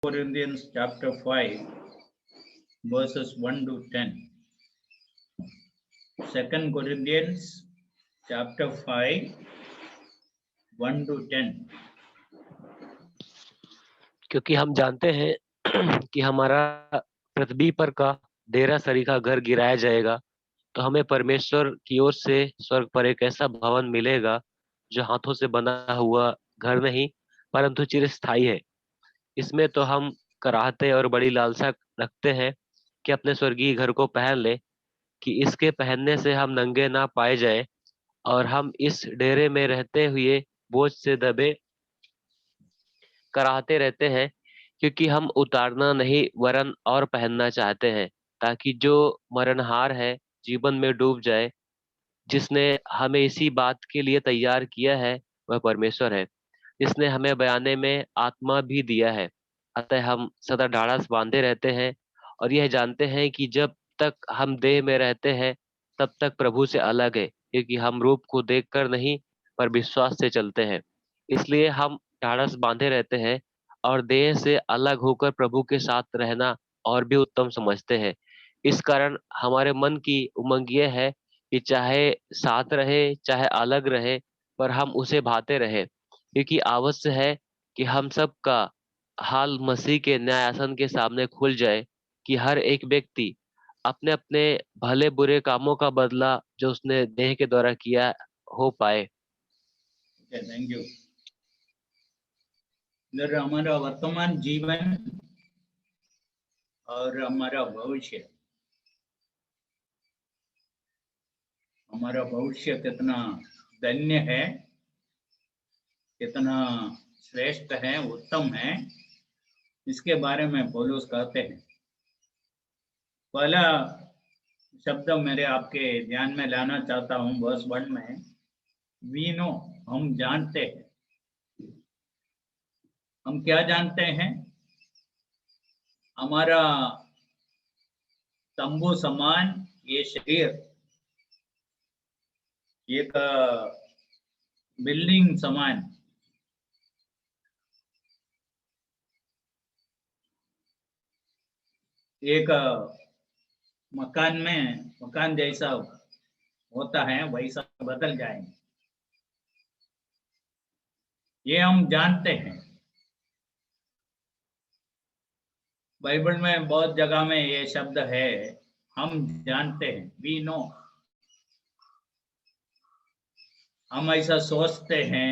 Corinthians chapter 5 verses 1 to 10. 2 Corinthians chapter 5 1 to 10. क्योंकि हम जानते हैं कि हमारा पृथ्वी पर का डेरा सरीखा घर गिराया जाएगा, तो हमें परमेश्वर की ओर से स्वर्ग पर एक ऐसा भवन मिलेगा जो हाथों से बना हुआ घर नहीं परंतु चिरस्थायी है। इसमें तो हम कराहते और बड़ी लालसा रखते हैं कि अपने स्वर्गीय घर को पहन ले, कि इसके पहनने से हम नंगे ना पाए जाए और हम इस डेरे में रहते हुए बोझ से दबे कराहते रहते हैं, क्योंकि हम उतारना नहीं वरन और पहनना चाहते हैं, ताकि जो मरणहार है जीवन में डूब जाए। जिसने हमें इसी बात के लिए तैयार किया है वह परमेश्वर है, जिसने हमें बयाने में आत्मा भी दिया है। अतः हम सदा ढाढ़स बांधे रहते हैं और यह जानते हैं कि जब तक हम देह में रहते हैं तब तक प्रभु से अलग है, क्योंकि हम रूप को देखकर नहीं पर विश्वास से चलते हैं। इसलिए हम ढाढ़स बांधे रहते हैं और देह से अलग होकर प्रभु के साथ रहना और भी उत्तम समझते हैं। इस कारण हमारे मन की उमंग यह है कि चाहे साथ रहे चाहे अलग रहे, पर हम उसे भाते रहे, क्योंकि आवश्यक है कि हम सब का हाल मसीह के न्यायासन के सामने खुल जाए, कि हर एक व्यक्ति अपने अपने भले बुरे कामों का बदला जो उसने देह के द्वारा किया हो पाए। Okay, thank you. इधर हमारा वर्तमान जीवन और हमारा भविष्य, हमारा भविष्य कितना धन्य है, कितना श्रेष्ठ है, उत्तम है, इसके बारे में पौलुस कहते हैं। पहला शब्द मेरे आपके ध्यान में लाना चाहता हूं वर्स 1 में, वी नो, हम जानते हैं। हम क्या जानते हैं? हमारा तंबू समान ये शरीर एक बिल्डिंग समान एक मकान जैसा होता है, वैसा बदल जाएंगे, ये हम जानते हैं। बाइबल में बहुत जगह में ये शब्द है, हम जानते हैं, वी नो। हम ऐसा सोचते हैं,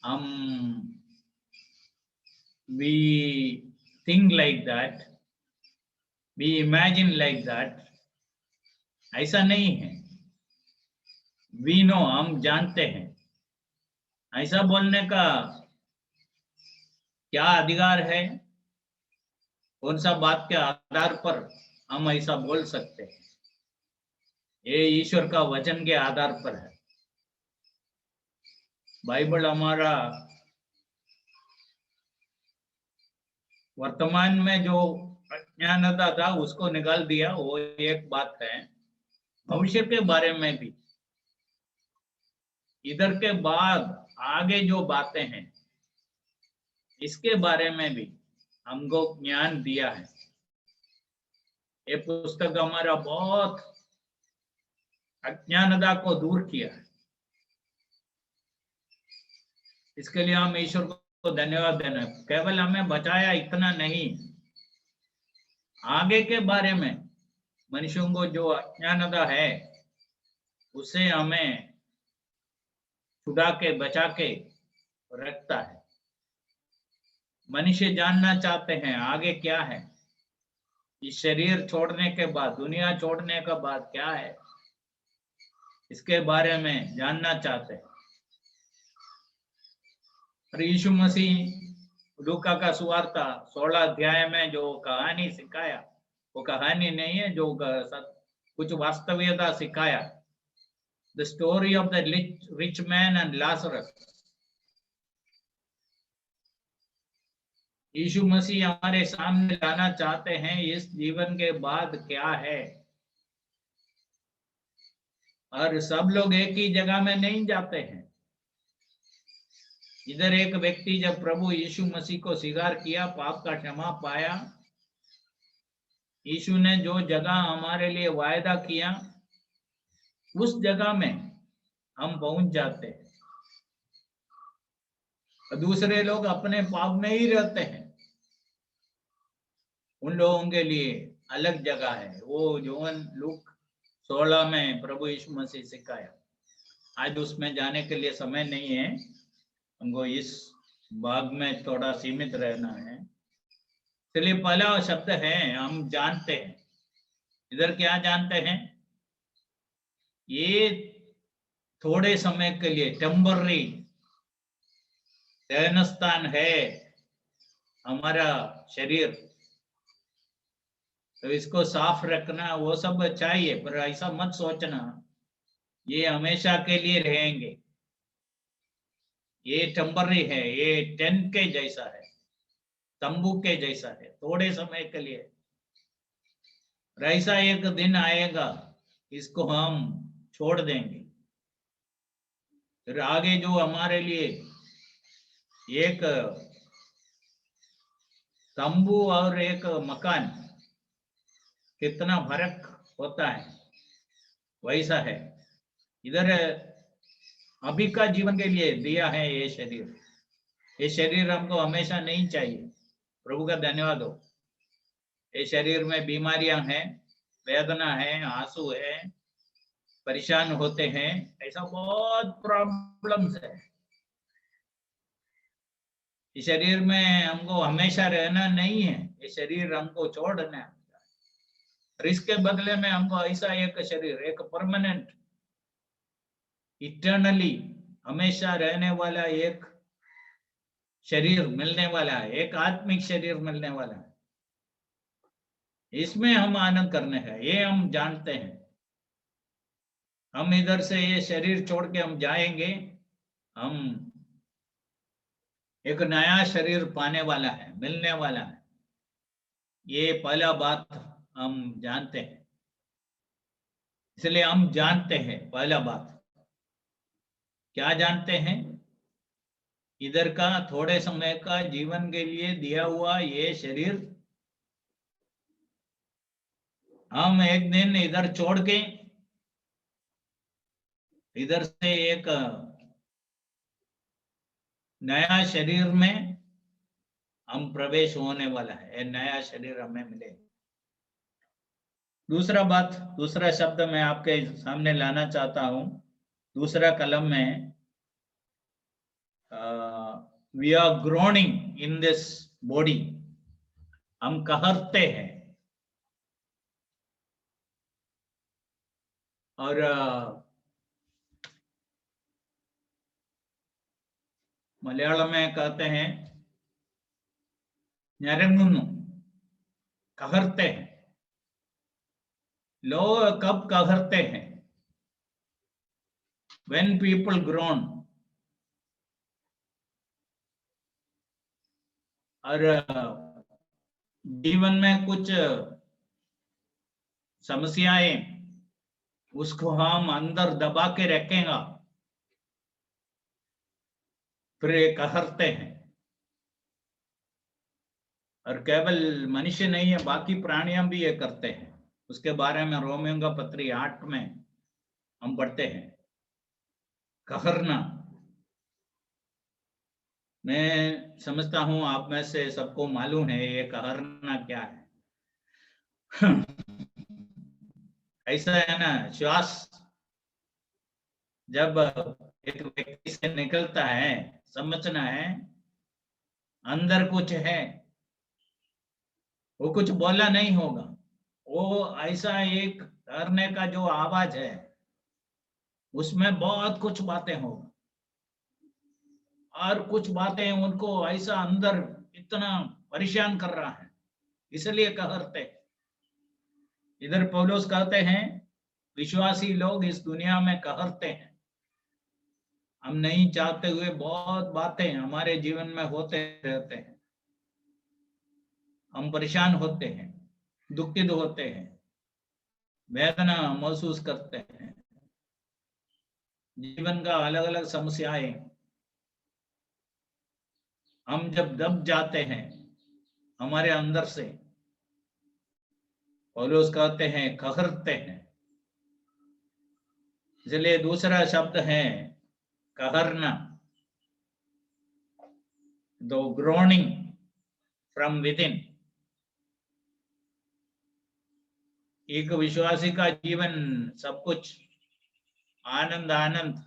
हम we think like that, we imagine like that, ऐसा नहीं है। we know, हम जानते हैं। ऐसा बोलने का क्या अधिकार है? कौन सा बात के आधार पर हम ऐसा बोल सकते हैं? ये ईश्वर का वचन के आधार पर है। बाइबल हमारा वर्तमान में जो अज्ञानता था उसको निकाल दिया, वो एक बात है। भविष्य के बारे में भी, इधर के बाद आगे जो बातें हैं इसके बारे में भी हमको ज्ञान दिया है। ये पुस्तक हमारा बहुत अज्ञानता को दूर किया है। इसके लिए हम ईश्वर को धन्यवाद देना। केवल हमें बचाया इतना नहीं, आगे के बारे में मनुष्यों को जो अज्ञानता है उसे हमें छुड़ा के बचा के रखता है। मनुष्य जानना चाहते हैं आगे क्या है, इस शरीर छोड़ने के बाद, दुनिया छोड़ने के बाद क्या है, इसके बारे में जानना चाहते हैं। और यीशु मसीह लूका का सुवार्ता 16 अध्याय में जो कहानी सिखाया, वो कहानी नहीं है, जो कुछ वास्तविकता सिखाया। The story of the rich man and Lazarus. यीशु मसीह हमारे सामने लाना चाहते हैं इस जीवन के बाद क्या है। और सब लोग एक ही जगह में नहीं जाते हैं। इधर एक व्यक्ति जब प्रभु यीशु मसीह को स्वीकार किया, पाप का क्षमा पाया, यीशु ने जो जगह हमारे लिए वायदा किया उस जगह में हम पहुंच जाते हैं। दूसरे लोग अपने पाप में ही रहते हैं, उन लोगों के लिए अलग जगह है। वो जोहन लूक 16 में प्रभु यीशु मसीह सिखाया। आज उसमें जाने के लिए समय नहीं है, हमको इस भाग में थोड़ा सीमित रहना है। इसलिए पहला शब्द है हम जानते हैं। इधर क्या जानते हैं? ये थोड़े समय के लिए टेम्पररी रहन स्थान है हमारा शरीर, तो इसको साफ रखना वो सब चाहिए, पर ऐसा मत सोचना ये हमेशा के लिए रहेंगे। ये टेम्पररी है, ये टेंट के जैसा है, तंबू के जैसा है, थोड़े समय के लिए। ऐसा एक दिन आएगा इसको हम छोड़ देंगे। फिर आगे जो हमारे लिए एक तंबू और एक मकान कितना फर्क होता है, वैसा है। इधर अभी का जीवन के लिए दिया है ये शरीर। ये शरीर हमको हमेशा नहीं चाहिए। प्रभु का धन्यवाद हो। ये शरीर में बीमारियां हैं, वेदना है, आंसू है, परेशान होते हैं, ऐसा बहुत प्रॉब्लम्स है। इस शरीर में हमको हमेशा रहना नहीं है, ये शरीर हमको छोड़ना है। और इसके बदले में हमको ऐसा एक शरीर, एक परमानेंट, इटर्नली हमेशा रहने वाला एक शरीर मिलने वाला है, एक आत्मिक शरीर मिलने वाला है। इसमें हम आनंद करने हैं, ये हम जानते हैं। हम इधर से ये शरीर छोड़ के हम जाएंगे, हम एक नया शरीर पाने वाला है, मिलने वाला है। ये पहला बात हम जानते हैं। इसलिए हम जानते हैं, पहला बात क्या जानते हैं? इधर का थोड़े समय का जीवन के लिए दिया हुआ ये शरीर हम एक दिन इधर छोड़ के इधर से एक नया शरीर में हम प्रवेश होने वाला है। नया शरीर हमें मिले। दूसरा बात, दूसरा शब्द मैं आपके सामने लाना चाहता हूं। दूसरा कलम में we are growing in this body, हम कहरते हैं। और मलयालम में कहते हैं ഞരങ്ങുന്നു, कहरते हैं। लोग कब कहरते हैं? When people groan। और जीवन में कुछ समस्याएं, उसको हम अंदर दबा के रखेंगे, फिर कहरते हैं। और केवल मनुष्य नहीं है, बाकी प्राणियां भी ये करते हैं। उसके बारे में रोमियों का पत्री 8 में हम पढ़ते हैं, कहरना। मैं समझता हूं आप में से सबको मालूम है ये कहरना क्या है। ऐसा है ना, श्वास जब एक व्यक्ति से निकलता है, समझना है अंदर कुछ है, वो कुछ बोला नहीं होगा, वो ऐसा एक करने का जो आवाज है उसमें बहुत कुछ बातें होगा, और कुछ बातें उनको ऐसा अंदर इतना परेशान कर रहा है, इसलिए कहरते। इधर पौलुस कहते हैं विश्वासी लोग इस दुनिया में कहरते हैं। हम नहीं चाहते हुए बहुत बातें हमारे जीवन में होते रहते हैं। हम परेशान होते हैं, दुखित होते हैं, वेदना महसूस करते हैं, जीवन का अलग अलग समस्याएं, हम जब दब जाते हैं हमारे अंदर से, पौलुस कहते हैं कहरते हैं, इसलिए दूसरा शब्द है कहरना, दो ग्रोनिंग फ्रॉम विद इन। एक विश्वासी का जीवन सब कुछ आनंद आनंद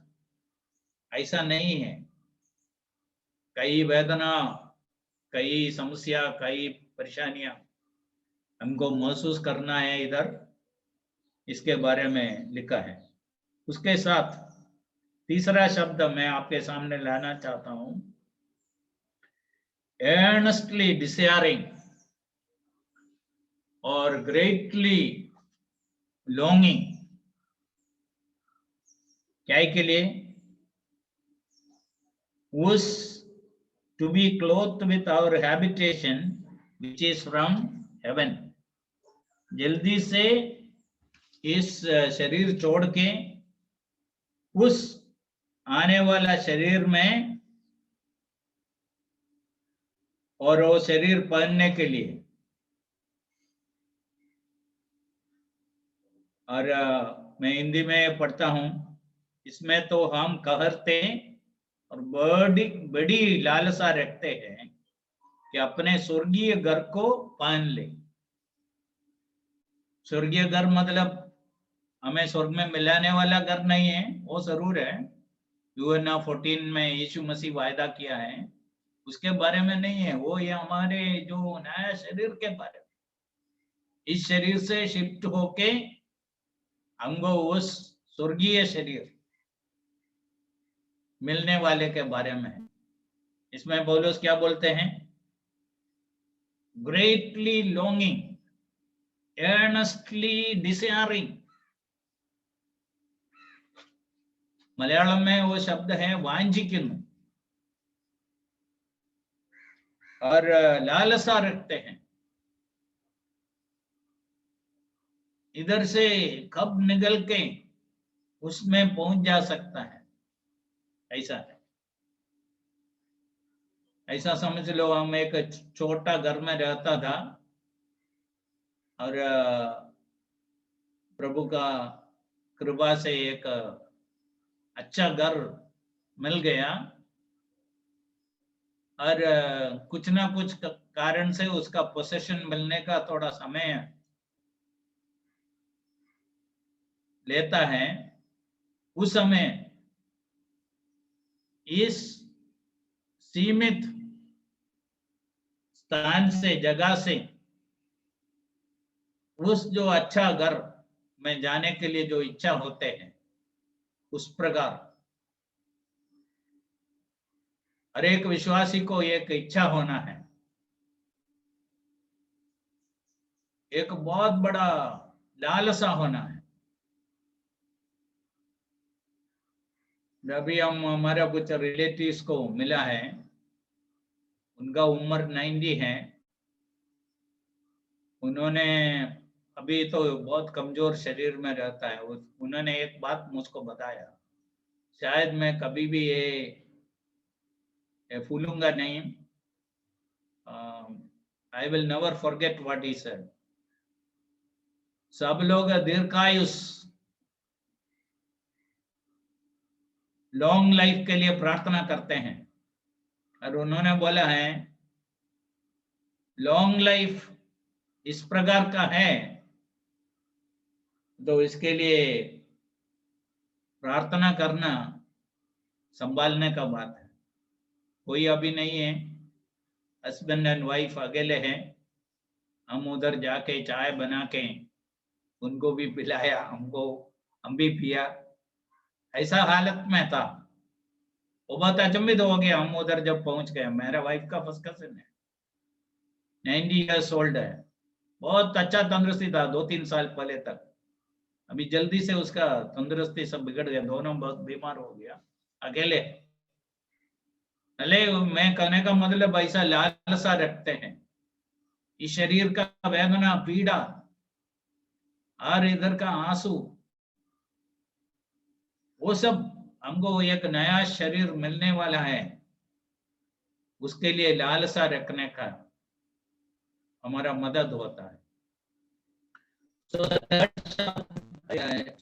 ऐसा नहीं है, कई वेदना, कई समस्या, कई परेशानियां हमको महसूस करना है इधर, इसके बारे में लिखा है। उसके साथ तीसरा शब्द मैं आपके सामने लाना चाहता हूं, earnestly desiring और greatly longing। क्या के लिए? was to be clothed with our habitation which is from heaven। जल्दी से इस शरीर छोड़ के उस आने वाला शरीर में, और वो शरीर पहनने के लिए। और मैं हिंदी में पढ़ता हूं, इसमें तो हम कहरते और बड़ी बड़ी लालसा रखते हैं कि अपने स्वर्गीय घर को पहन ले। स्वर्गीय घर मतलब हमें स्वर्ग में मिलाने वाला घर नहीं है, वो जरूर है, यूहन्ना 14 में यीशु मसीह वायदा किया है, उसके बारे में नहीं है वो, ये हमारे जो नया शरीर के बारे में, इस शरीर से शिफ्ट होके हमको उस स्वर्गीय शरीर मिलने वाले के बारे में। इसमें पौलुस क्या बोलते हैं? Greatly longing, earnestly desiring। Malayalam में वो शब्द है वांछिकिनु, और लालसा रखते हैं इधर से कब निकल के उसमें पहुंच जा सकता है, ऐसा है। ऐसा समझ लो हम एक छोटा घर में रहता था और प्रभु का कृपा से एक अच्छा घर मिल गया, और कुछ ना कुछ कारण से उसका पोसेशन मिलने का थोड़ा समय लेता है। उस समय इस सीमित स्थान से, जगह से, उस जो अच्छा घर में जाने के लिए जो इच्छा होते हैं, उस प्रकार हर एक विश्वासी को एक इच्छा होना है, एक बहुत बड़ा लालसा होना है। अभी हम हमारा कुछ रिलेटिव्स को मिला है, उनका उम्र 90 है, उन्होंने अभी तो बहुत कमजोर शरीर में रहता है, उन्होंने एक बात मुझको बताया, शायद मैं कभी भी ये भूलूंगा नहीं। I will never forget what he said. सब लोग दीर्घायुष, लॉन्ग लाइफ के लिए प्रार्थना करते हैं, और उन्होंने बोला है लॉन्ग लाइफ इस प्रकार का है तो इसके लिए प्रार्थना करना संभालने का बात है। कोई अभी नहीं है, हस्बैंड एंड वाइफ अकेले हैं, हम उधर जाके चाय बना के उनको भी पिलाया, हम भी पिया, ऐसा हालत में था। वो बहुत अचंभित हो गया हम उधर जब पहुंच गए। मेरा वाइफ का फर्स्ट कजिन है, 90 ईयर्स ओल्ड है, बहुत अच्छा तंदुरुस्ती था 2-3 साल पहले तक। अभी जल्दी से उसका तंदुरुस्ती सब बिगड़ गया, दोनों बहुत बीमार हो गया, अकेले। अले मैं कहने का मतलब ऐसा लालसा रखते हैं, इस शरीर का वेदना, पीड़ा और इधर का आंसू, वो सब हमको एक नया शरीर मिलने वाला है, उसके लिए लालसा रखने का हमारा मदद होता है। तो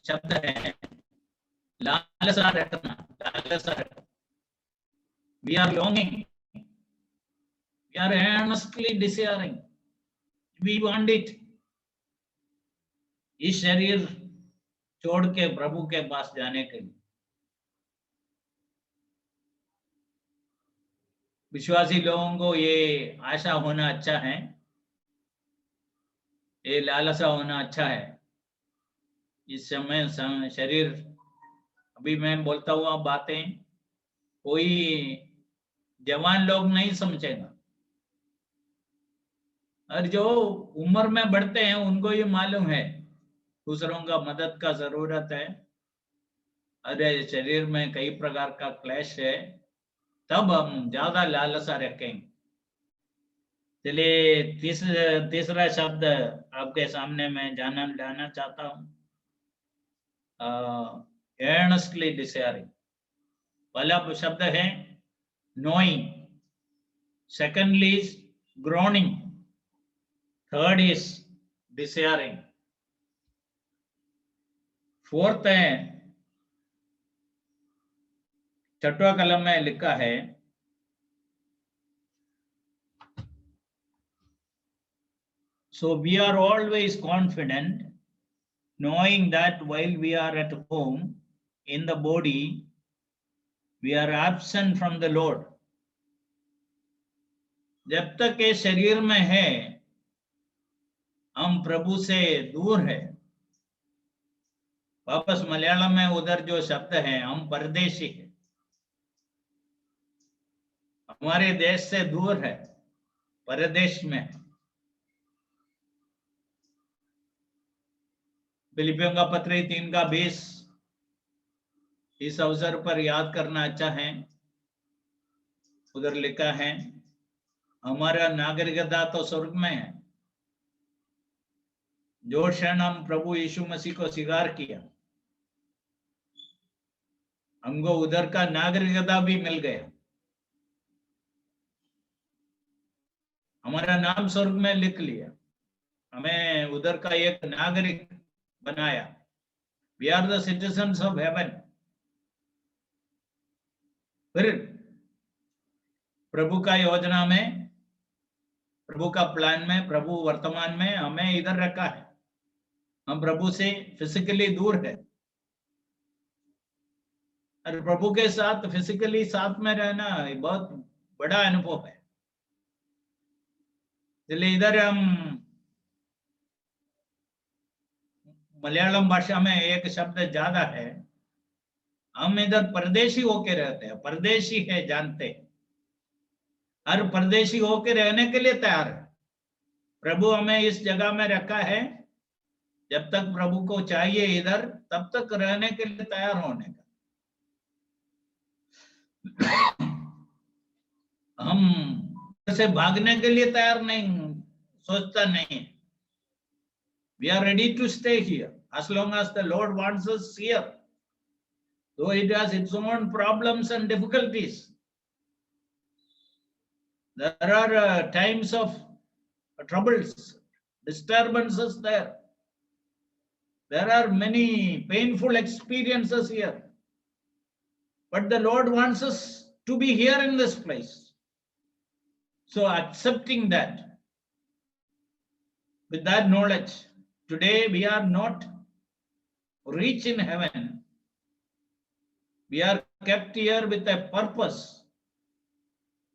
शब्द है लालसा रखना, लालसा रखना। We are longing, we are earnestly desiring, we want it। इस शरीर छोड़ के प्रभु के पास जाने के लिए विश्वासी लोगों को ये आशा होना अच्छा है, ये लालसा होना अच्छा है। इस समय शरीर, अभी मैं बोलता हुआ बातें कोई जवान लोग नहीं समझेगा, और जो उम्र में बढ़ते हैं उनको ये मालूम है दूसरों का मदद का जरूरत है। अरे शरीर में कई प्रकार का क्लेश है, तब हम ज्यादा लालसा रखेंगे। चलिए तीसरा शब्द आपके सामने मैं लाना चाहता हूँ, earnestly desiring। पहला शब्द है knowing, secondly is groaning, third is desiring, fourth है, छठवा कलम में लिखा है so we are always confident knowing that while we are at home in the body we are absent from the Lord। जब तक ये शरीर में है हम प्रभु से दूर है। वापस मलयालम में उधर जो शब्द है हम परदेशी है, हमारे देश से दूर है, परदेश में है। फिलिपियों का पत्र 3:20 इस अवसर पर याद करना अच्छा है। उधर लिखा है हमारा नागरिकता तो स्वर्ग में है। जो क्षण हम प्रभु यीशु मसीह को स्वीकार किया हमको उधर का नागरिकता भी मिल गया, हमारा नाम स्वर्ग में लिख लिया, हमें उधर का एक नागरिक बनाया। We are the citizens of heaven. फिर प्रभु का योजना में, प्रभु का प्लान में, प्रभु वर्तमान में हमें इधर रखा है। हम प्रभु से फिजिकली दूर है और प्रभु के साथ फिजिकली साथ में रहना बहुत बड़ा अनुभव है। इसलिए इधर हम मलयालम भाषा में एक शब्द ज्यादा है, हम इधर परदेशी होके रहते हैं। परदेशी है जानते हैं, हर परदेशी होके रहने के लिए तैयार है। प्रभु हमें इस जगह में रखा है, जब तक प्रभु को चाहिए इधर तब तक रहने के लिए तैयार होने का। हम से भागने के लिए तैयार नहीं, सोचता नहीं। We are ready to stay here as long as the Lord wants us here, though it has its own problems and difficulties. There are times of troubles, disturbances there. There are many painful experiences here. But the Lord wants us to be here in this place. So accepting that, with that knowledge, today we are not rich in heaven. We are kept here with a purpose.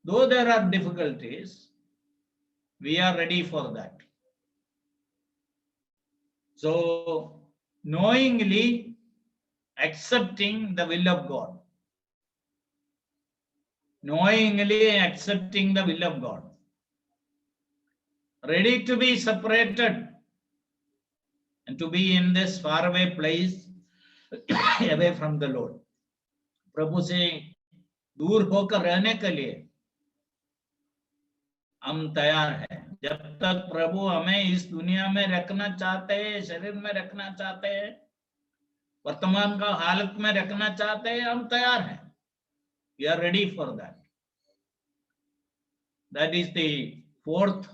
Though there are difficulties, we are ready for that. So knowingly accepting the will of God. Knowingly accepting the will of God. Ready to be separated and to be in this faraway place away from the Lord. प्रभु से दूर होकर रहने के लिए हम तैयार हैं। जब तक प्रभु हमें इस दुनिया में रखना चाहते हैं, शरीर में रखना चाहते हैं, वर्तमान का हालत में रखना चाहते हैं, हम तैयार हैं। We are ready for that. That is the fourth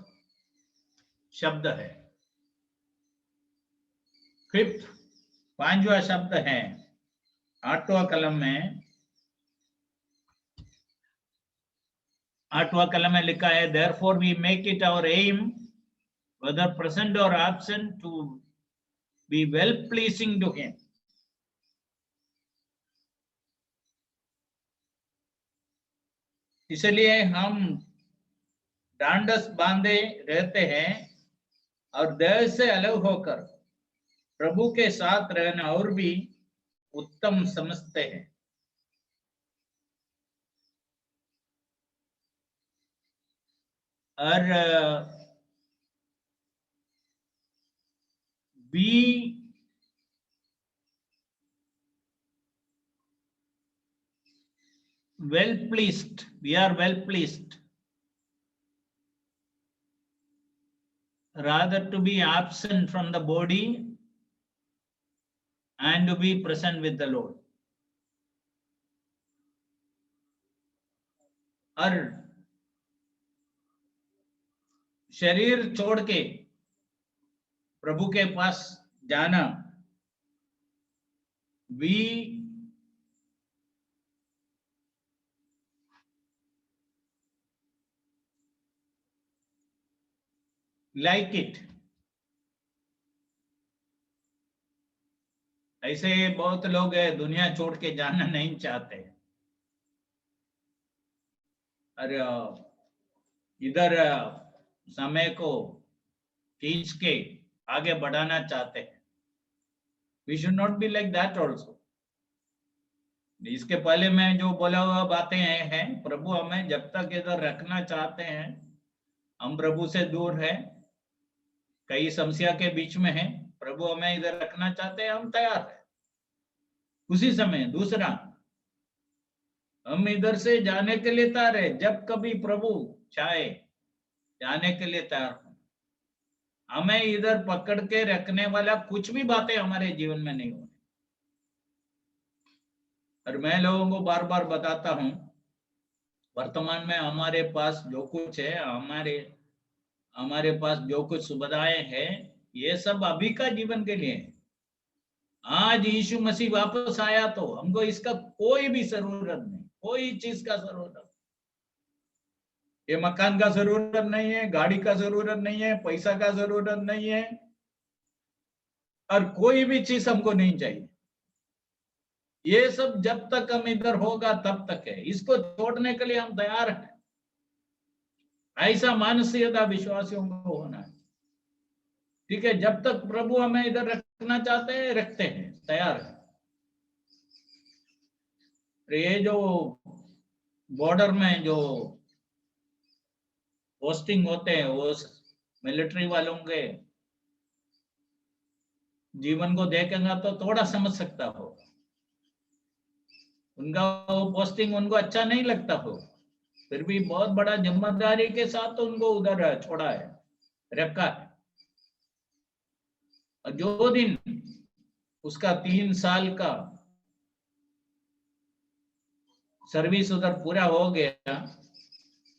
शब्द है। फिफ्थ, पांचवा शब्द है आठवां कलम में, आठवां कलम में लिखा है, therefore we make it our aim, whether present or absent, to be well pleasing to him. इसलिए हम डांडस बांधे रहते हैं और देह से अलग होकर प्रभु के साथ रहना और भी उत्तम समझते हैं। और be well pleased, we are well pleased, rather to be absent from the body and to be present with the Lord. और शरीर छोड़ के प्रभु के पास जाना, we like it. ऐसे बहुत लोग है दुनिया छोड़ के जाना नहीं चाहते, और इधर समय को खींच के आगे बढ़ाना चाहते हैं। We should not be like that also. इसके पहले मैं जो बोला हुआ बातें हैं, प्रभु हमें जब तक इधर रखना चाहते हैं, हम प्रभु से दूर हैं, कई समस्या के बीच में हैं, प्रभु हमें इधर रखना चाहते हैं, हम तैयार हैं। उसी समय दूसरा, हम इधर से जाने के लिए तैयार है, जब कभी प्रभु चाहे जाने के लिए तैयार हो। हमें इधर पकड़ के रखने वाला कुछ भी बातें हमारे जीवन में नहीं हो। और मैं लोगों को बार बार बताता हूं, वर्तमान में हमारे पास जो कुछ है, हमारे पास जो कुछ सुविधाएं हैं, ये सब अभी का जीवन के लिए है। आज यीशु मसीह वापस आया तो हमको इसका कोई भी जरूरत नहीं, कोई चीज का जरूरत नहीं। ये मकान का जरूरत नहीं है, गाड़ी का जरूरत नहीं है, पैसा का जरूरत नहीं है, और कोई भी चीज हमको नहीं चाहिए। ये सब जब तक हम इधर होगा तब तक है, इसको छोड़ने के लिए हम तैयार हैं। ऐसा मानसिकता विश्वासियों को होना है। ठीक है, जब तक प्रभु हमें इधर रखना चाहते हैं, रखते हैं, तैयार है। ये जो बॉर्डर में जो पोस्टिंग होते हैं, वो मिलिट्री वालों के जीवन को देखेंगे तो थोड़ा समझ सकता हो। उनका वो पोस्टिंग उनको अच्छा नहीं लगता हो, फिर भी बहुत बड़ा जिम्मेदारी के साथ तो उनको उधर छोड़ा है, रखा है। और जो दिन उसका 3 साल का सर्विस उधर पूरा हो गया,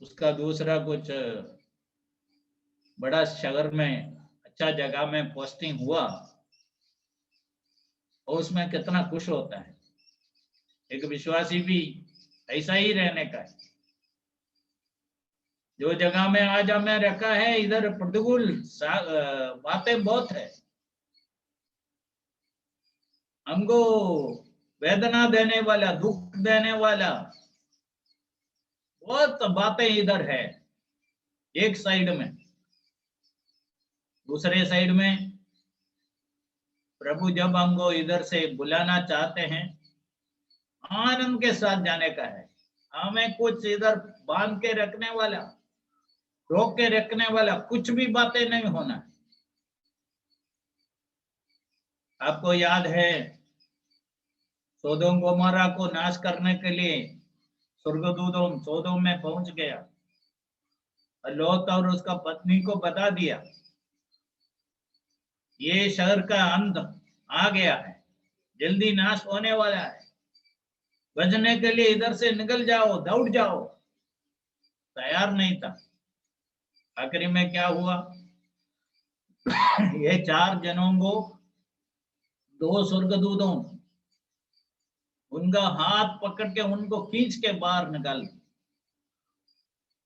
उसका दूसरा कुछ बड़ा शहर में अच्छा जगह में पोस्टिंग हुआ, और उसमें कितना खुश होता है। एक विश्वासी भी ऐसा ही रहने का है। जो जगह में आज हमें रखा है, इधर प्रतिकूल बातें बहुत है, हमको वेदना देने वाला, दुख देने वाला बहुत बातें इधर है एक साइड में। दूसरे साइड में प्रभु जब हमको इधर से बुलाना चाहते हैं, आनंद के साथ जाने का है। हमें कुछ इधर बांध के रखने वाला, रोक के रखने वाला कुछ भी बातें नहीं होना। आपको याद है, सोदोम गोमोरा को नाश करने के लिए स्वर्गदूतों सोदोम में पहुंच गया, और लोत और उसका पत्नी को बता दिया, ये शहर का अंत आ गया है, जल्दी नाश होने वाला है, बचने के लिए इधर से निकल जाओ, दौड़ जाओ। तैयार नहीं था। आखिरी में क्या हुआ? ये 4 जनों को 2 स्वर्गदूतों उनका हाथ पकड़ के उनको खींच के बाहर निकाल दिया।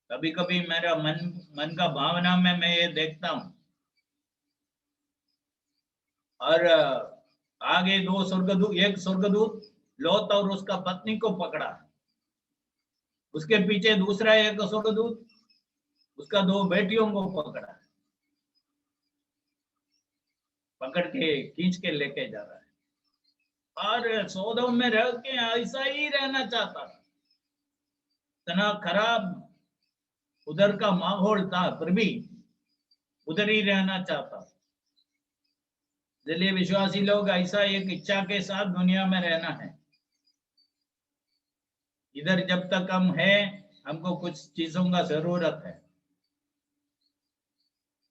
कभी कभी मेरा मन का भावना में मैं ये देखता हूँ, और आगे 2 स्वर्गदूत, एक स्वर्गदूत लोत और उसका पत्नी को पकड़ा, उसके पीछे दूसरा एक स्वर्गदूत उसका 2 बेटियों को पकड़ा, पकड़ के खींच के लेके जा रहा है। और सौदोम में रह के ऐसा ही रहना चाहता था, इतना खराब उधर का माहौल था, फिर भी उधर ही रहना चाहता। इसलिए विश्वासी लोग ऐसा एक इच्छा के साथ दुनिया में रहना है। इधर जब तक हम हैं, हमको कुछ चीजों का जरूरत है,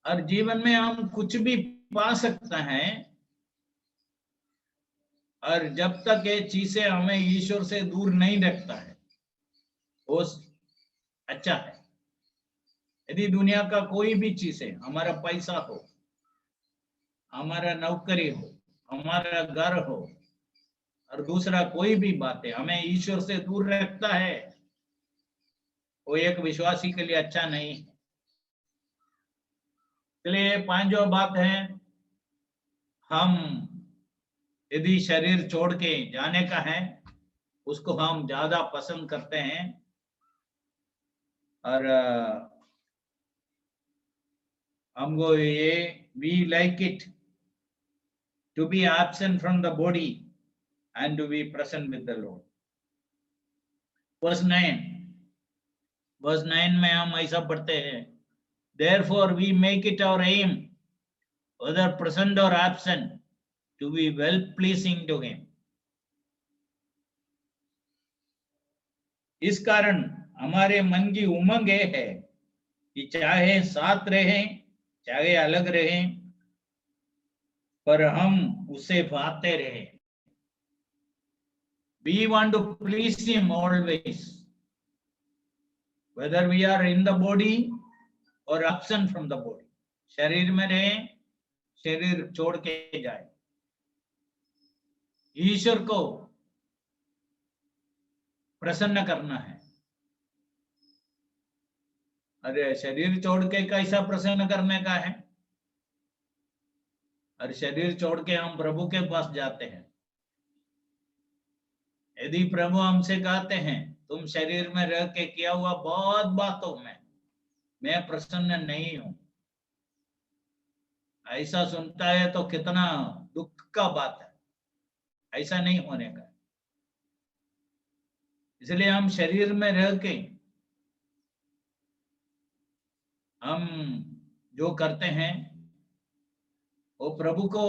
और जीवन में हम कुछ भी पा सकते हैं, और जब तक ये चीजें हमें ईश्वर से दूर नहीं रखता है, वो अच्छा है। यदि दुनिया का कोई भी चीज है, हमारा पैसा हो, हमारा नौकरी हो, हमारा घर हो, और दूसरा कोई भी बात है, हमें ईश्वर से दूर रखता है, वो एक विश्वासी के लिए अच्छा नहीं है। इसलिए 5वां बात है, हम यदि शरीर छोड़ के जाने का है, उसको हम ज्यादा पसंद करते हैं, और हमको ये we like it to be absent from the body and to be present with the Lord. verse 9 में हम ऐसा पढ़ते हैं, therefore we make it our aim, whether present or absent, to be well pleasing to him. इस कारण हमारे मन की उमंग ये है कि चाहे साथ रहें चाहे अलग रहें, पर हम उसे पाते रहें। We want to please him always, whether we are in the body or absent from the body. शरीर में रहें, शरीर छोड़ के जाए, ईश्वर को प्रसन्न करना है। अरे शरीर छोड़ के कैसा प्रसन्न करने का है? और शरीर छोड़ के हम प्रभु के पास जाते हैं। यदि प्रभु हमसे कहते हैं, तुम शरीर में रह के किया हुआ बहुत बातों में मैं प्रसन्न नहीं हूं, ऐसा सुनता है तो कितना दुख का बात है। ऐसा नहीं होने का। इसलिए हम शरीर में रह के हम जो करते हैं, वो प्रभु को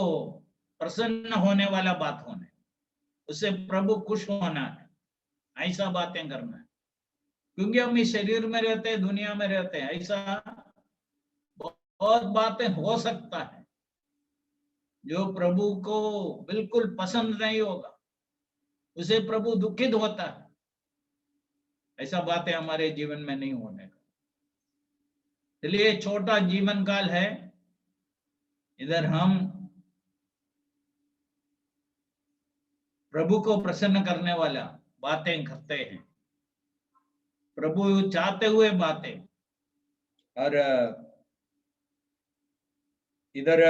प्रसन्न होने वाला बात होने, उससे प्रभु खुश होना है, ऐसा बातें करना है। क्योंकि हम इस शरीर में रहते हैं, दुनिया में रहते हैं, ऐसा बहुत बातें हो सकता है जो प्रभु को बिल्कुल पसंद नहीं होगा, उसे प्रभु दुखित होता है। ऐसा बातें हमारे जीवन में नहीं होने का। इसलिए छोटा जीवन काल है, इधर हम प्रभु को प्रसन्न करने वाला बातें करते हैं, प्रभु चाहते हुए बातें। और इधर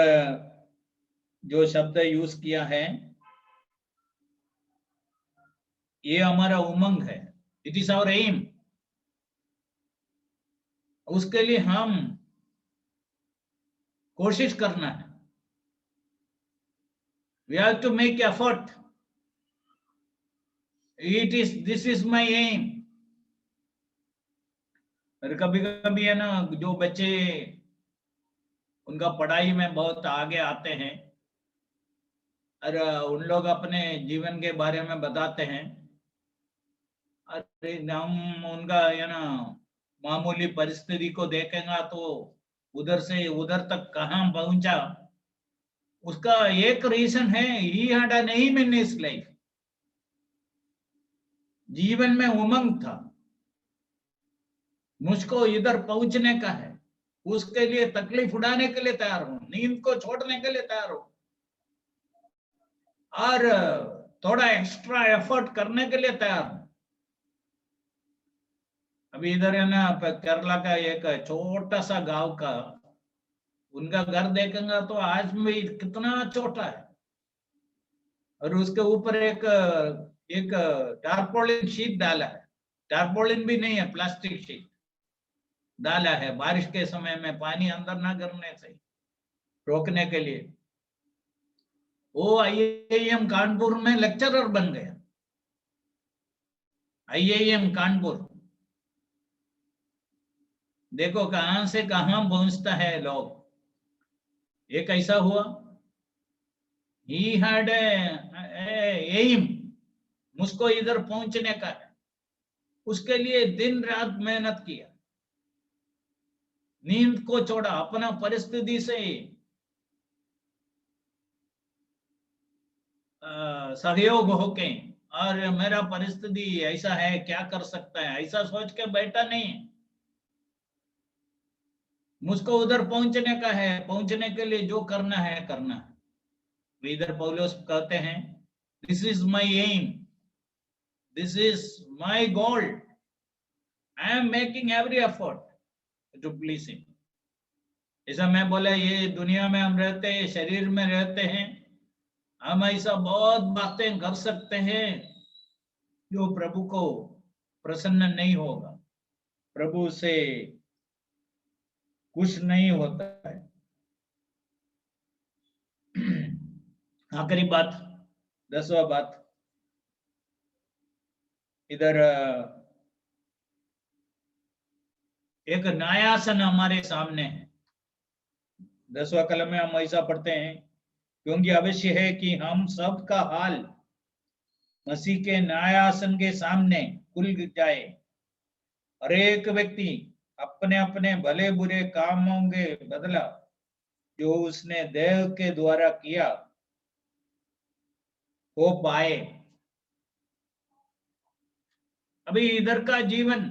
जो शब्द यूज किया है, ये हमारा उमंग है, इट इज आवर एम। उसके लिए हम कोशिश करना है, we have to make effort. This is my aim. और कभी कभी है ना, जो बच्चे उनका पढ़ाई में बहुत आगे आते हैं, और उन लोग अपने जीवन के बारे में बताते हैं, अरे हम उनका है ना मामूली परिस्थिति को देखेंगे तो उधर से उधर तक कहां पहुंचा, उसका एक रीजन है, he had an aim in his life. जीवन में उमंग था, मुझको इधर पहुंचने का है, उसके लिए तकलीफ उठाने के लिए तैयार हूं, नींद को छोड़ने के लिए तैयार हूं, और थोड़ा एक्स्ट्रा एफर्ट करने के लिए तैयार हूं। अभी इधर है ना केरला का एक छोटा सा गांव का, उनका घर देखेंगे तो आज भी कितना छोटा है, और उसके ऊपर एक एक टारपोलिन शीट डाला है, टारपोलिन भी नहीं है, प्लास्टिक शीट डाला है, बारिश के समय में पानी अंदर ना गिरने से रोकने के लिए। वो IIM कानपुर में लेक्चरर बन गया, IIM कानपुर। देखो कहां से कहां पहुंचता है लोग। एक ऐसा हुआ, he had a aim, मुझको इधर पहुंचने का है, उसके लिए दिन रात मेहनत किया, नींद को छोड़ा, अपना परिस्थिति से सहयोग होके, और मेरा परिस्थिति ऐसा है, क्या कर सकता है, ऐसा सोच के बैठा नहीं, मुझको उधर पहुंचने का है, पहुंचने के लिए जो करना है करना है। इधर पौलुस कहते हैं, this is my aim, this is my goal, I am making every effort to please him. ऐसा मैं बोला, ये दुनिया में हम रहते हैं, शरीर में रहते हैं, हम ऐसा बहुत बातें कर सकते हैं जो प्रभु को प्रसन्न नहीं होगा, प्रभु से खुश नहीं होता है। आखिरी बात, 10वां बात, इधर एक न्यायासन हमारे सामने है। 10वां कलम में हम ऐसा पढ़ते हैं, क्योंकि अवश्य है कि हम सब का हाल मसीह के न्यायासन के सामने खुल जाए, और एक व्यक्ति अपने अपने भले बुरे कामों के बदला जो उसने देह के द्वारा किया हो पाए। अभी इधर का जीवन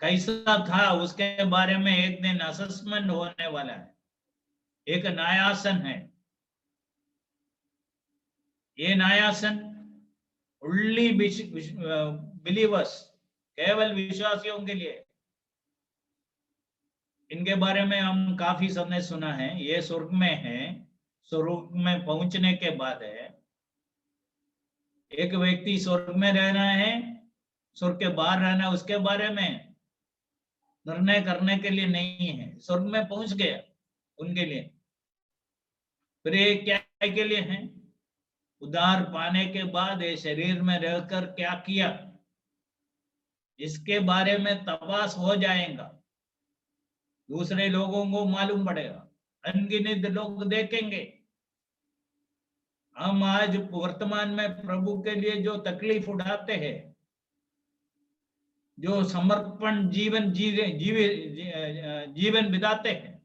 कैसा था उसके बारे में एक दिन असेसमेंट होने वाला है, एक न्यायासन है। ये न्यायासन ओनली बिलीवर्स, केवल विश्वासियों के लिए। इनके बारे में हम काफी सबने सुना है, ये स्वर्ग में है, स्वर्ग में पहुंचने के बाद है। एक व्यक्ति स्वर्ग में रहना है, स्वर्ग के बाहर रहना, उसके बारे में निर्णय करने के लिए नहीं है, स्वर्ग में पहुंच गया उनके लिए। फिर ये क्या के लिए है? उद्धार पाने के बाद ये शरीर में रहकर क्या किया, इसके बारे में तपास हो जाएगा, दूसरे लोगों को मालूम पड़ेगा, अनगिनत लोग देखेंगे। हम आज वर्तमान में प्रभु के लिए जो तकलीफ उठाते हैं, जो समर्पण जीवन बिताते हैं,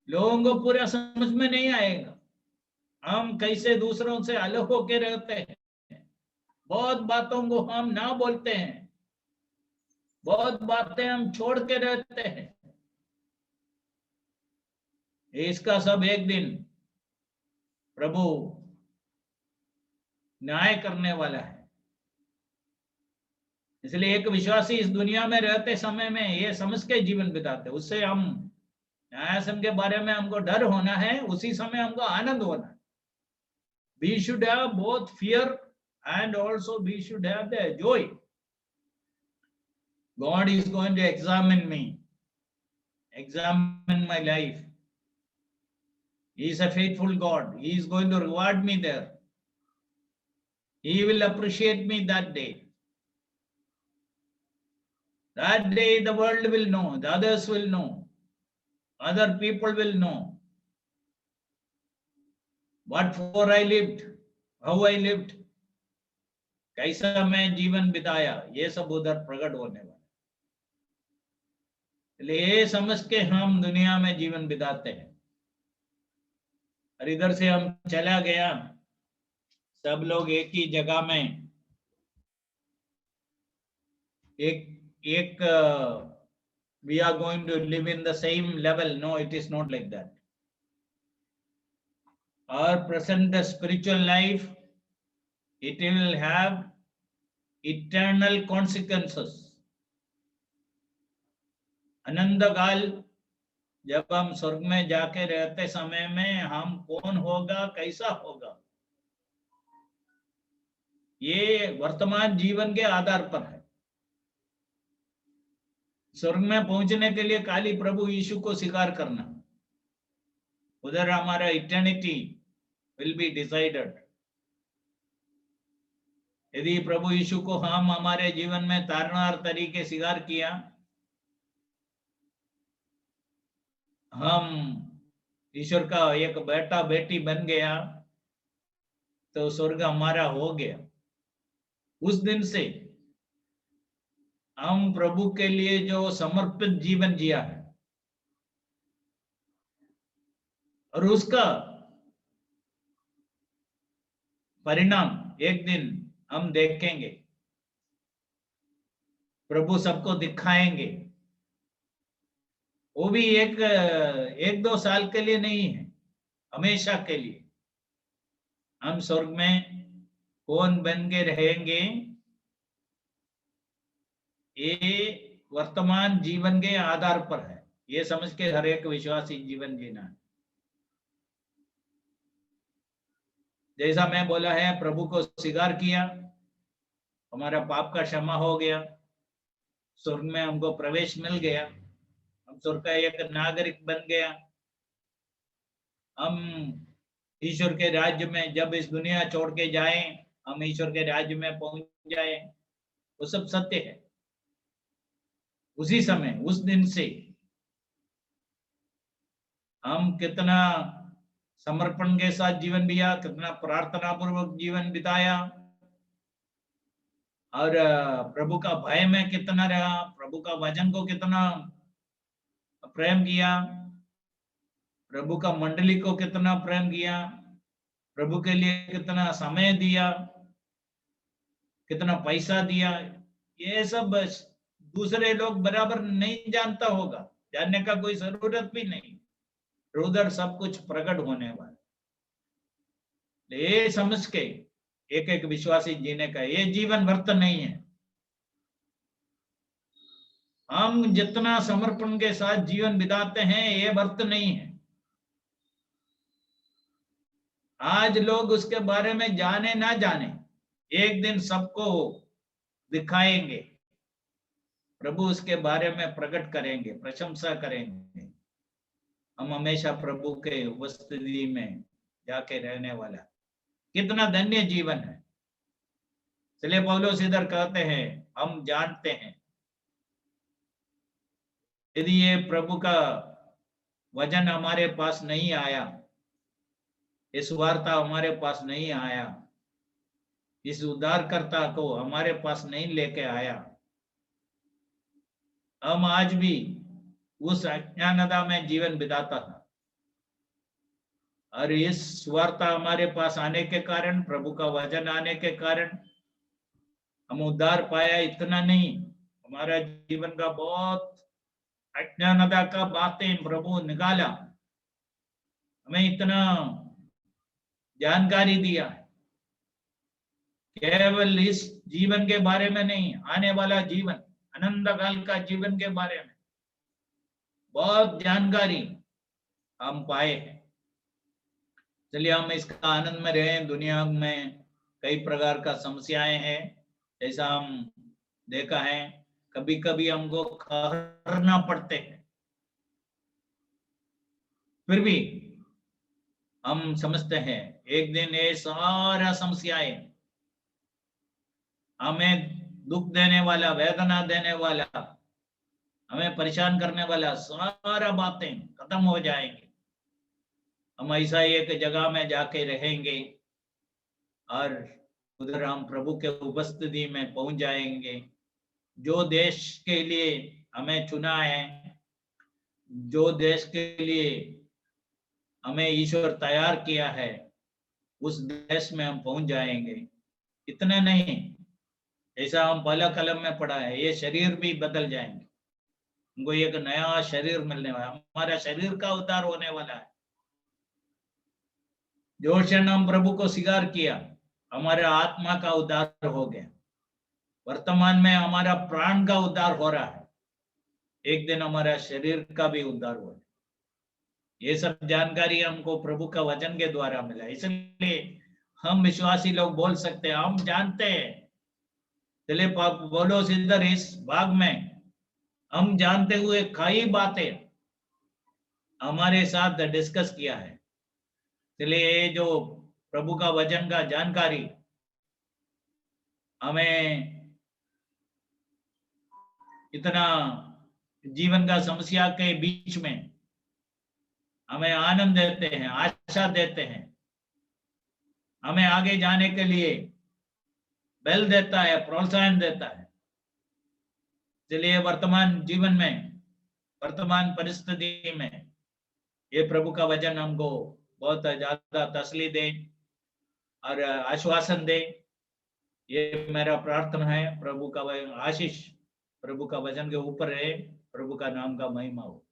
लोगों को पूरा समझ में नहीं आएगा हम कैसे दूसरों से अलग होके रहते हैं। बहुत बातों को हम ना बोलते हैं, बहुत बातें हम छोड़ के रहते हैं। इसका सब एक दिन प्रभु न्याय करने वाला है। इसलिए एक विश्वासी इस दुनिया में रहते समय में ये समझ के जीवन बिताते, उससे हम न्यायासन के बारे में हमको डर होना है, उसी समय हमको आनंद होना है। We should have both fear and also we should have the joy. God is going to examine me, examine my life. He is a faithful God. He is going to reward me there. He will appreciate me that day. That day the world will know, the others will know, other people will know what for I lived, how I lived, कैसा मैं जीवन बिताया, ये सब उधर प्रकट होने वाला। ये समझ के हम दुनिया में जीवन बिताते हैं, और इधर से हम चला गया, सब लोग एक ही जगह में एक we are going to live in the same level. No, it is not like that. Our present spiritual life, it will have eternal consequences. अनंत काल जब हम स्वर्ग में जाके रहते समय में हम कौन होगा, कैसा होगा, ये वर्तमान जीवन के आधार पर है। स्वर्ग में पहुंचने के लिए खाली प्रभु यीशु को स्वीकार करना, उधर हमारा इटर्निटी विल बी डिसाइडेड। यदि प्रभु यीशु को हम हमारे जीवन में तारनार तरीके स्वीकार किया, हम ईश्वर का एक बेटा बेटी बन गया, तो स्वर्ग हमारा हो गया। उस दिन से हम प्रभु के लिए जो समर्पित जीवन जिया है और उसका परिणाम एक दिन हम देखेंगे, प्रभु सबको दिखाएंगे। वो भी एक दो साल के लिए नहीं है, हमेशा के लिए। हम स्वर्ग में कौन बन के रहेंगे, ये वर्तमान जीवन के आधार पर है। ये समझ के हर एक विश्वासी जीवन जीना है। जैसा मैं बोला है, प्रभु को स्वीकार किया, हमारा पाप का क्षमा हो गया, स्वर्ग में हमको प्रवेश मिल गया, हम स्वर्ग का एक नागरिक बन गया। हम ईश्वर के राज्य में जब इस दुनिया छोड़ के जाएं, हम ईश्वर के राज्य में पहुंच जाएं, वो सब सत्य है। उसी समय, उस दिन से हम कितना समर्पण के साथ जीवन जिया, कितना प्रार्थना पूर्वक जीवन बिताया और प्रभु का भय में कितना रहा, प्रभु का वचन को कितना प्रेम किया, प्रभु का मंडली को कितना प्रेम किया, प्रभु के लिए कितना समय दिया, कितना पैसा दिया, ये सब दूसरे लोग बराबर नहीं जानता होगा, जानने का कोई जरूरत भी नहीं। उधर सब कुछ प्रकट होने वाला। ये समझ के एक एक विश्वासी जीने का, ये जीवन व्यर्थ नहीं है। हम जितना समर्पण के साथ जीवन बिताते हैं, ये व्यर्थ नहीं है। आज लोग उसके बारे में जाने ना जाने, एक दिन सबको दिखाएंगे, प्रभु उसके बारे में प्रकट करेंगे, प्रशंसा करेंगे। हम हमेशा प्रभु के उपस्थिति में जाके रहने वाला, कितना धन्य जीवन है। इसलिए पौलुस इधर कहते हैं, हम जानते हैं यदि ये प्रभु का वचन हमारे पास नहीं आया, इस वार्ता हमारे पास नहीं आया, इस उद्धारकर्ता को हमारे पास नहीं लेके आया, हम आज भी उस अज्ञानता में जीवन बिताता था। और इस वार्ता हमारे पास आने के कारण, प्रभु का वचन आने के कारण हम उद्धार पाया। इतना नहीं, हमारा जीवन का बहुत अज्ञानता का बातें प्रभु निकाला, हमें इतना जानकारी दिया, केवल इस जीवन के बारे में नहीं, आने वाला जीवन, अनंत काल का जीवन के बारे में बहुत जानकारी हम पाए हैं। चलिए हम इसका आनंद में रहें। दुनिया में कई प्रकार का समस्याएं हैं, जैसा हम देखा है, कभी कभी हमको करना पड़ते हैं, फिर भी हम समझते हैं एक दिन ये सारा समस्याएं, हमें दुख देने वाला, वेदना देने वाला, हमें परेशान करने वाला सारा बातें खत्म हो जाएंगी। हम ऐसा एक जगह में जाके रहेंगे और उधर हम प्रभु के उपस्थिति में पहुंच जाएंगे। जो देश के लिए हमें चुना है, जो देश के लिए हमें ईश्वर तैयार किया है, उस देश में हम पहुंच जाएंगे। इतना नहीं, ऐसा हम पहला कलम में पढ़ा है, ये शरीर भी बदल जाएंगे, उनको एक नया शरीर मिलने वाला, हमारा शरीर का उद्धार होने वाला है। जो क्षण हम प्रभु को स्वीकार किया, हमारा आत्मा का उद्धार हो गया। वर्तमान में हमारा प्राण का उद्धार हो रहा है, एक दिन हमारा शरीर का भी उद्धार हो। ये सब जानकारी हमको प्रभु का वचन के द्वारा मिला, इसलिए हम विश्वासी लोग बोल सकते हैं, हम जानते हैं। चलिए बोलो इधर इस भाग में हम जानते हुए कई बातें हमारे साथ डिस्कस किया है। चलिए ये जो प्रभु का वचन का जानकारी हमें इतना जीवन का समस्या के बीच में हमें आनंद देते हैं, आशा देते हैं, हमें आगे जाने के लिए बल देता है, प्रोत्साहन देता है। चलिए वर्तमान जीवन में, वर्तमान परिस्थिति में ये प्रभु का वचन हमको बहुत ज्यादा तसल्ली दे और आश्वासन दे, ये मेरा प्रार्थना है। प्रभु का आशीष प्रभु का वचन के ऊपर रहे, प्रभु का नाम का महिमा हो।